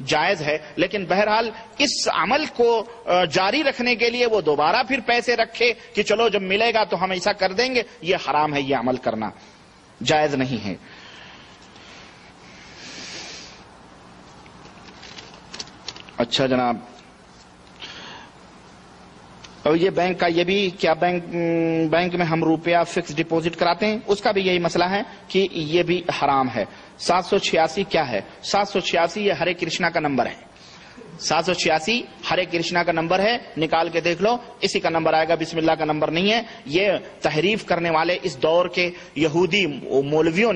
جائز ہے، لیکن بہرحال اس عمل کو جاری رکھنے کے لیے وہ دوبارہ پھر پیسے رکھے کہ چلو جب ملے گا تو ہم ایسا کر دیں گے، یہ حرام ہے، یہ عمل کرنا جائز نہیں ہے۔ اچھا جناب، اور یہ بینک کا یہ بھی کیا بینک میں ہم روپیہ فکس ڈپوزٹ کراتے ہیں، اس کا بھی یہی مسئلہ ہے کہ یہ بھی حرام ہے۔ 786 کیا ہے؟ 786 یہ ہرے کرشنا کا نمبر ہے، 786 ہرے کرشنا کا نمبر ہے، نکال کے دیکھ لو، اسی کا نمبر آئے گا، بسم اللہ کا نمبر نہیں ہے۔ یہ تحریف کرنے والے اس دور کے یہودی مولویوں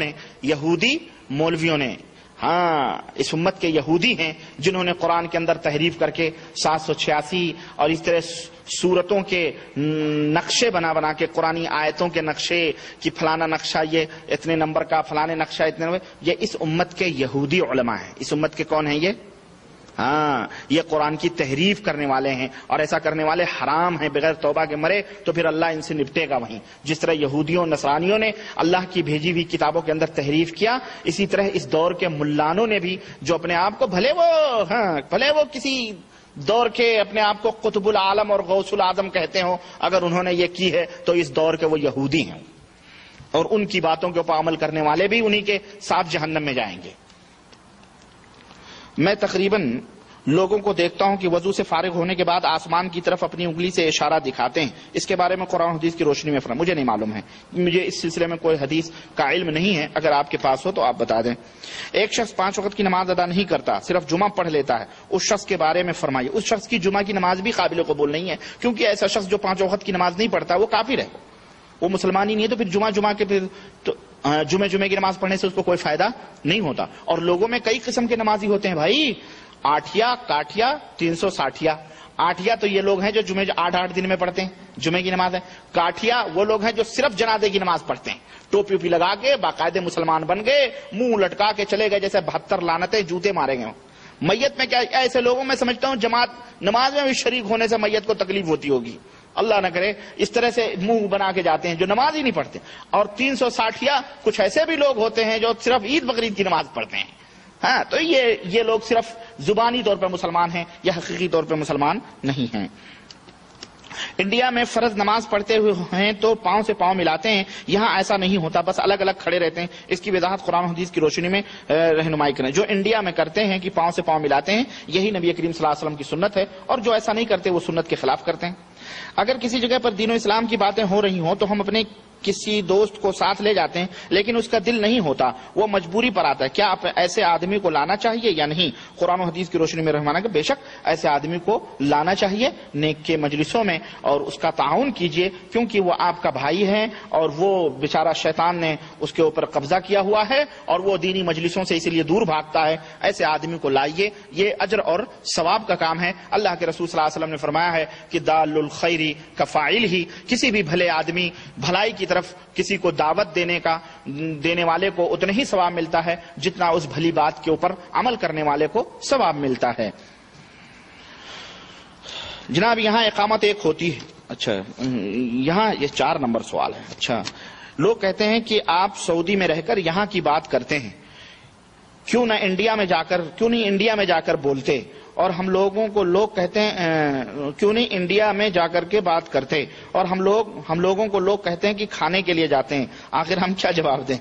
نے ہاں اس امت کے یہودی ہیں جنہوں نے قرآن کے اندر تحریف کر کے 786 اور اس طرح سورتوں کے نقشے بنا کے، قرآنی آیتوں کے نقشے کہ فلانا نقشہ یہ اتنے نمبر کا، فلانے نقشہ اتنے نمبر، یہ اس امت کے یہودی علماء ہیں۔ اس امت کے کون ہیں یہ؟ ہاں یہ قرآن کی تحریف کرنے والے ہیں، اور ایسا کرنے والے حرام ہیں، بغیر توبہ کے مرے تو پھر اللہ ان سے نپٹے گا وہیں۔ جس طرح یہودیوں نصرانیوں نے اللہ کی بھیجی ہوئی کتابوں کے اندر تحریف کیا، اسی طرح اس دور کے ملانوں نے بھی، جو اپنے آپ کو بھلے وہ کسی دور کے اپنے آپ کو قطب العالم اور غوث العظم کہتے ہوں، اگر انہوں نے یہ کی ہے تو اس دور کے وہ یہودی ہیں، اور ان کی باتوں کے اوپر عمل کرنے والے بھی انہی کے ساتھ جہنم میں جائیں گے۔ میں تقریباً لوگوں کو دیکھتا ہوں کہ وضو سے فارغ ہونے کے بعد آسمان کی طرف اپنی انگلی سے اشارہ دکھاتے ہیں، اس کے بارے میں قرآن حدیث کی روشنی میں فرمائیں۔ مجھے نہیں معلوم ہے، مجھے اس سلسلے میں کوئی حدیث کا علم نہیں ہے، اگر آپ کے پاس ہو تو آپ بتا دیں۔ ایک شخص 5 وقت کی نماز ادا نہیں کرتا، صرف جمعہ پڑھ لیتا ہے، اس شخص کے بارے میں فرمائیے۔ اس شخص کی جمعہ کی نماز بھی قابل قبول نہیں ہے، کیونکہ ایسا شخص جو 5 وقت کی نماز نہیں پڑھتا وہ کافر ہے، وہ مسلمان ہی نہیں ہے، تو پھر جمعہ کے پھر تو جمعے کی نماز پڑھنے سے اس کو کوئی فائدہ نہیں ہوتا۔ اور لوگوں میں کئی قسم کے نمازی ہوتے ہیں بھائی، آٹھیا کاٹیا 360۔ آٹھیا تو یہ لوگ ہیں جو جمعے 8 دن میں پڑھتے ہیں، جمعے کی نماز ہے۔ کاٹیا وہ لوگ ہیں جو صرف جنازے کی نماز پڑھتے ہیں، ٹوپی وپی لگا کے باقاعدے مسلمان بن گئے، منہ لٹکا کے چلے گئے جیسے 72 لعنتیں جوتے مارے گئے ہوں۔ میت میں کیا ایسے لوگوں میں سمجھتا ہوں جماعت نماز میں بھی شریک ہونے سے میت کو تکلیف ہوتی ہوگی، اللہ نہ کرے، اس طرح سے منہ بنا کے جاتے ہیں جو نماز ہی نہیں پڑھتے۔ اور 360 کچھ ایسے بھی لوگ ہوتے ہیں جو صرف عید بقرعید کی نماز پڑھتے ہیں۔ ہاں تو یہ لوگ صرف زبانی طور پر مسلمان ہیں یا حقیقی طور پر مسلمان نہیں ہیں۔ انڈیا میں فرض نماز پڑھتے ہوئے ہیں تو پاؤں سے پاؤں ملاتے ہیں، یہاں ایسا نہیں ہوتا، بس الگ الگ کھڑے رہتے ہیں۔ اس کی وضاحت قرآن و حدیث کی روشنی میں رہنمائی کریں۔ جو انڈیا میں کرتے ہیں کہ پاؤں سے پاؤں ملاتے ہیں، یہی نبی کریم صلی اللہ علیہ وسلم کی سنت ہے، اور جو ایسا نہیں کرتے وہ سنت کے خلاف کرتے ہیں۔ اگر کسی جگہ پر دین و اسلام کی باتیں ہو رہی ہوں تو ہم اپنے کسی دوست کو ساتھ لے جاتے ہیں، لیکن اس کا دل نہیں ہوتا، وہ مجبوری پر آتا ہے، کیا ایسے آدمی کو لانا چاہیے یا نہیں؟ قرآن و حدیث کی روشنی میں رہنمائی کہ بے شک ایسے آدمی کو لانا چاہیے نیک کے مجلسوں میں، اور اس کا تعاون کیجیے، کیونکہ وہ آپ کا بھائی ہے، اور وہ بیچارہ شیطان نے اس کے اوپر قبضہ کیا ہوا ہے، اور وہ دینی مجلسوں سے اسی لیے دور بھاگتا ہے۔ ایسے آدمی کو لائیے، یہ اجر اور ثواب کا کام ہے۔ اللہ کے رسول صلی اللہ علیہ وسلم نے فرمایا ہے کہ دال الخیر کفاعل ہی، کسی بھی بھلے آدمی بھلائی کی طرف کسی کو دعوت دینے والے کو اتنا ہی ثواب ملتا ہے جتنا اس بھلی بات کے اوپر عمل کرنے والے کو ثواب ملتا ہے۔ جناب یہاں اقامت ایک ہوتی ہے، اچھا یہاں یہ 4 نمبر سوال ہے۔ اچھا لوگ کہتے ہیں کہ آپ سعودی میں رہ کر یہاں کی بات کرتے ہیں، کیوں نہیں انڈیا میں جا کر بولتے؟ اور ہم لوگوں کو لوگ کہتے ہیں کیوں نہیں انڈیا میں جا کر کے بات کرتے، اور ہم لوگوں کو لوگ کہتے ہیں کہ کھانے کے لیے جاتے ہیں، آخر ہم کیا جواب دیں؟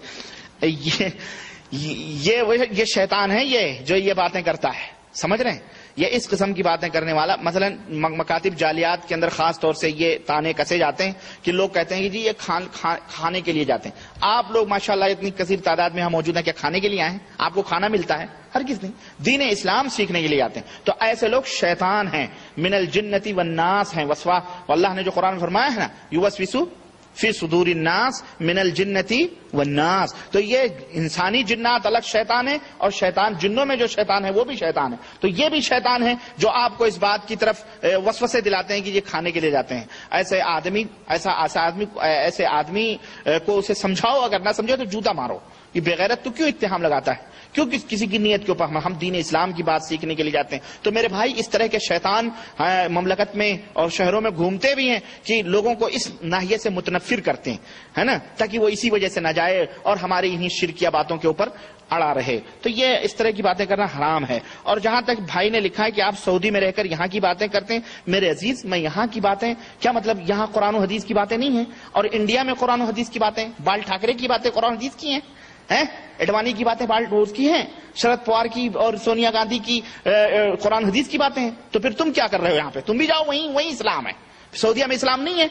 یہ شیطان ہے یہ جو یہ باتیں کرتا ہے، سمجھ رہے ہیں؟ یہ اس قسم کی باتیں کرنے والا، مثلا مکاتب جعلیات کے اندر خاص طور سے یہ تانے کسے جاتے ہیں کہ لوگ کہتے ہیں کہ جی یہ کھانے کے لیے جاتے ہیں۔ آپ لوگ ماشاءاللہ اتنی کثیر تعداد میں ہم موجود ہیں، کیا کھانے کے لیے آئے ہیں؟ آپ کو کھانا ملتا ہے؟ ہرگز نہیں، دین اسلام سیکھنے کے لیے آتے ہیں۔ تو ایسے لوگ شیطان ہیں، من الجنتی والناس ہیں، وسوا اللہ نے جو قرآن میں فرمایا ہے نا، یوسوسو فی صدور الناس من الجنتی والناس، تو یہ انسانی جنات الگ شیطان ہے، اور شیطان جنوں میں جو شیطان ہے وہ بھی شیطان ہے، تو یہ بھی شیطان ہے جو آپ کو اس بات کی طرف وسوسے دلاتے ہیں کہ یہ کھانے کے لیے جاتے ہیں۔ ایسے آدمی کو اسے سمجھاؤ، اگر نہ سمجھو تو جوتا مارو، یہ بغیرت تو کیوں اتہام لگاتا ہے؟ کیوں کسی کی نیت کے اوپر ہم دین اسلام کی بات سیکھنے کے لیے جاتے ہیں؟ تو میرے بھائی اس طرح کے شیطان مملکت میں اور شہروں میں گھومتے بھی ہیں کہ لوگوں کو اس ناحیے سے متنفر کرتے ہیں، ہے نا، تاکہ وہ اسی وجہ سے نہ جائے اور ہماری انہی شرکیہ باتوں کے اوپر اڑا رہے. تو یہ اس طرح کی باتیں کرنا حرام ہے. اور جہاں تک بھائی نے لکھا ہے کہ آپ سعودی میں رہ کر یہاں کی باتیں کرتے ہیں، میرے عزیز میں یہاں کی باتیں کیا مطلب یہاں قرآن و حدیث کی باتیں نہیں ہیں؟ اور انڈیا میں قرآن و حدیث کی باتیں، بال ٹھاکرے کی باتیں قرآن و حدیث کی ہیں، اڈوانی کی باتیں بال ٹوز کی ہیں، شرد پوار کی اور سونیا گاندھی کی قرآن حدیث کی باتیں ہیں. تو پھر تم کیا کر رہے ہو یہاں پہ؟ تم بھی جاؤ وہیں اسلام ہے. سعودیہ میں اسلام نہیں ہے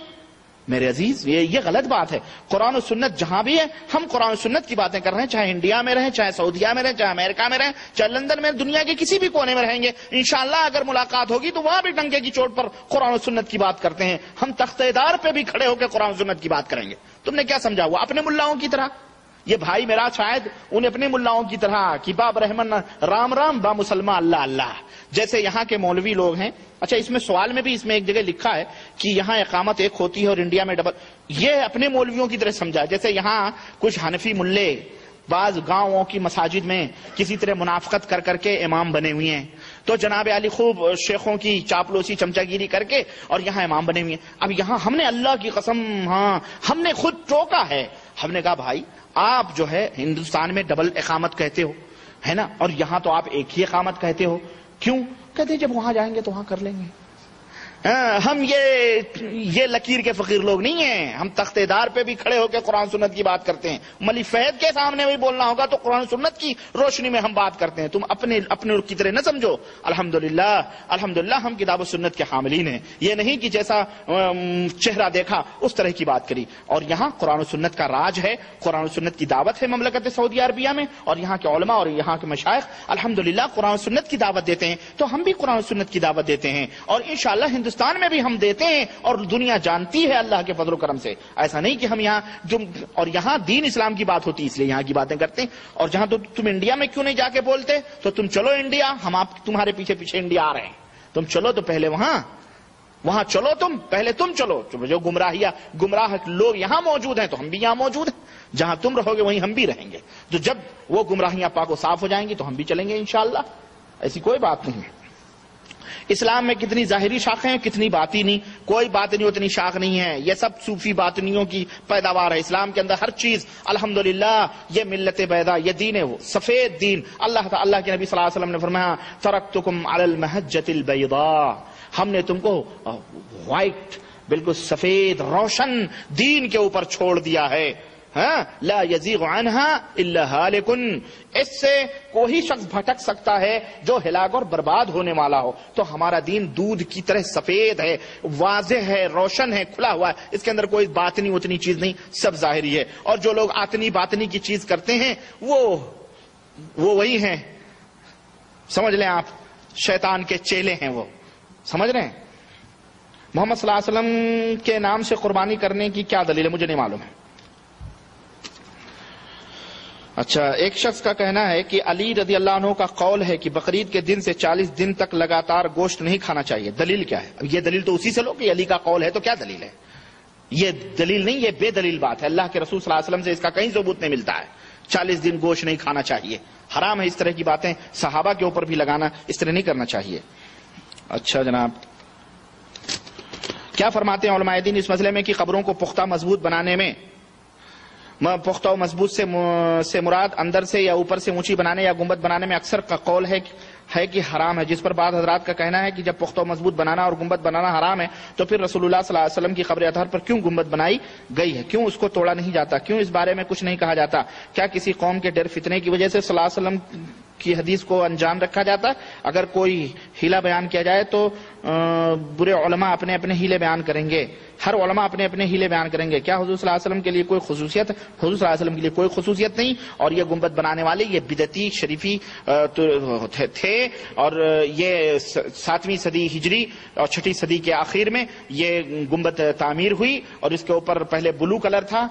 میرے عزیز، یہ غلط بات ہے. قرآن و سنت جہاں بھی ہے ہم قرآن و سنت کی باتیں کر رہے ہیں، چاہے انڈیا میں رہیں، چاہے سعودیہ میں رہیں، چاہے امریکہ میں رہیں، چاہے لندن میں، دنیا کے کسی بھی کونے میں رہیں گے. انشاءاللہ اگر ملاقات ہوگی تو وہاں بھی ڈنکے کی چوٹ پر قرآن و سنت کی بات کرتے ہیں. ہم تختہ دار پہ بھی کھڑے ہو کے قرآن و سنت کی بات کریں گے. تم نے کیا سمجھا ہوا اپنے ملاؤں کی طرح؟ یہ بھائی میرا شاید انہیں اپنے ملاؤں کی طرح کہ باب رحمن رام رام با مسلمان اللہ اللہ، جیسے یہاں کے مولوی لوگ ہیں. اچھا اس میں سوال میں بھی اس میں ایک جگہ لکھا ہے کہ یہاں اقامت ایک ہوتی ہے اور انڈیا میں ڈبل. یہ اپنے مولویوں کی طرح سمجھا. جیسے یہاں کچھ حنفی ملے بعض گاؤں کی مساجد میں کسی طرح منافقت کر کر کے امام بنے ہوئے ہیں، تو جناب علی خوب شیخوں کی چاپلوسی چمچا گیری کر کے اور یہاں امام بنے ہوئے ہیں. اب یہاں ہم نے اللہ کی قسم ہم نے خود ٹوکا ہے. ہم نے کہا بھائی آپ جو ہے ہندوستان میں ڈبل اقامت کہتے ہو ہے نا، اور یہاں تو آپ ایک ہی اقامت کہتے ہو. کیوں؟ کہتے جب وہاں جائیں گے تو وہاں کر لیں گے. ہم یہ لکیر کے فقیر لوگ نہیں ہیں. ہم تختے دار پہ بھی کھڑے ہو کے قرآن سنت کی بات کرتے ہیں. ملی فہد کے سامنے بھی بولنا ہوگا تو قرآن سنت کی روشنی میں ہم بات کرتے ہیں. تم اپنے کی طرح نہ سمجھو. الحمدللہ ہم کتاب و سنت کے حاملین ہیں. یہ نہیں کہ جیسا چہرہ دیکھا اس طرح کی بات کری. اور یہاں قرآن و سنت کا راج ہے، قرآن و سنت کی دعوت ہے مملکت سعودی عربیہ میں. اور یہاں کے علماء اور یہاں کے مشائخ الحمدللہ قرآن و سنت کی دعوت دیتے ہیں. تو ہم بھی قرآن و سنت کی دعوت دیتے ہیں اور انشاءاللہ ہندوستان میں بھی ہم دیتے ہیں. اور دنیا جانتی ہے اللہ کے فضل و کرم سے. ایسا نہیں کہ ہم یہاں اور یہاں دین اسلام کی بات ہوتی اس لیے یہاں کی باتیں کرتے ہیں. اور جہاں تو تم انڈیا میں کیوں نہیں جا کے بولتے؟ تو تم چلو انڈیا، ہم تمہارے پیچھے پیچھے انڈیا آ رہے ہیں. تم چلو تو پہلے وہاں چلو. پہلے تم چلو. جو گمراہ لوگ یہاں موجود ہیں تو ہم بھی یہاں موجود ہیں. جہاں تم رہو گے وہیں ہم بھی رہیں گے. تو جب وہ گمراہیاں پاک و صاف ہو جائیں گی تو ہم بھی چلیں گے انشاءاللہ. ایسی کوئی بات نہیں ہے. اسلام میں کتنی ظاہری شاخیں ہیں، کتنی باطنی. کوئی باطنی اتنی شاخ نہیں ہے. یہ سب صوفی باطنیوں کی پیداوار ہے. اسلام کے اندر ہر چیز الحمدللہ یہ ملت بیضاء، یہ دین ہے وہ سفید دین. اللہ کے نبی صلی اللہ علیہ وسلم نے فرمایا ترکتکم علی المحجۃ البیضاء، ہم نے تم کو وائٹ بالکل سفید روشن دین کے اوپر چھوڑ دیا ہے. لا یزیغ عنہا الا ہالک، اس سے کوئی شخص بھٹک سکتا ہے جو ہلاک اور برباد ہونے والا ہو. تو ہمارا دین دودھ کی طرح سفید ہے، واضح ہے، روشن ہے، کھلا ہوا ہے. اس کے اندر کوئی باطنی اتنی چیز نہیں، سب ظاہری ہے. اور جو لوگ آتنی باطنی کی چیز کرتے ہیں وہ وہی ہیں، سمجھ لیں آپ، شیطان کے چیلے ہیں. وہ سمجھ رہے ہیں؟ محمد صلی اللہ علیہ وسلم کے نام سے قربانی کرنے کی کیا دلیل ہے؟ مجھے نہیں معلوم ہے. اچھا، ایک شخص کا کہنا ہے کہ علی رضی اللہ عنہ کا قول ہے کہ بقرعید کے دن سے 40 دن تک لگاتار گوشت نہیں کھانا چاہیے. دلیل کیا ہے؟ یہ دلیل تو اسی سے لو کہ علی کا قول ہے تو کیا دلیل ہے؟ یہ دلیل نہیں، یہ بے دلیل بات ہے. اللہ کے رسول صلی اللہ علیہ وسلم سے اس کا کہیں ثبوت نہیں ملتا ہے 40 دن گوشت نہیں کھانا چاہیے. حرام ہے اس طرح کی باتیں صحابہ کے اوپر بھی لگانا، اس طرح نہیں کرنا چاہیے. اچھا جناب، کیا فرماتے ہیں علماء دین اس مسئلے میں کہ قبروں کو پختہ مضبوط بنانے میں پختہ و مضبوط سے مراد اندر سے یا اوپر سے اونچی بنانے یا گنبد بنانے میں اکثر کا قول ہے کہ حرام ہے، جس پر بعض حضرات کا کہنا ہے کہ جب پختہ و مضبوط بنانا اور گنبد بنانا حرام ہے تو پھر رسول اللہ صلی اللہ علیہ وسلم کی قبر اطہر پر کیوں گنبد بنائی گئی ہے؟ کیوں اس کو توڑا نہیں جاتا؟ کیوں اس بارے میں کچھ نہیں کہا جاتا؟ کیا کسی قوم کے ڈر فتنے کی وجہ سے صلی اللہ علیہ وسلم کی حدیث کو انجام رکھا جاتا ہے؟ اگر کوئی ہیلا بیان کیا جائے تو برے علماء اپنے اپنے ہیلے بیان کریں گے، ہر علماء اپنے اپنے ہیلے بیان کریں گے. کیا حضور صلی اللہ علیہ وسلم کے لیے کوئی خصوصیت؟ حضور صلی اللہ علیہ وسلم کے لیے کوئی خصوصیت نہیں. اور یہ گنبد بنانے والے یہ بدعتی شریفی تھے. اور یہ 7ویں صدی ہجری اور 6ٹھی صدی کے آخر میں یہ گنبد تعمیر ہوئی اور اس کے اوپر پہلے بلو کلر تھا.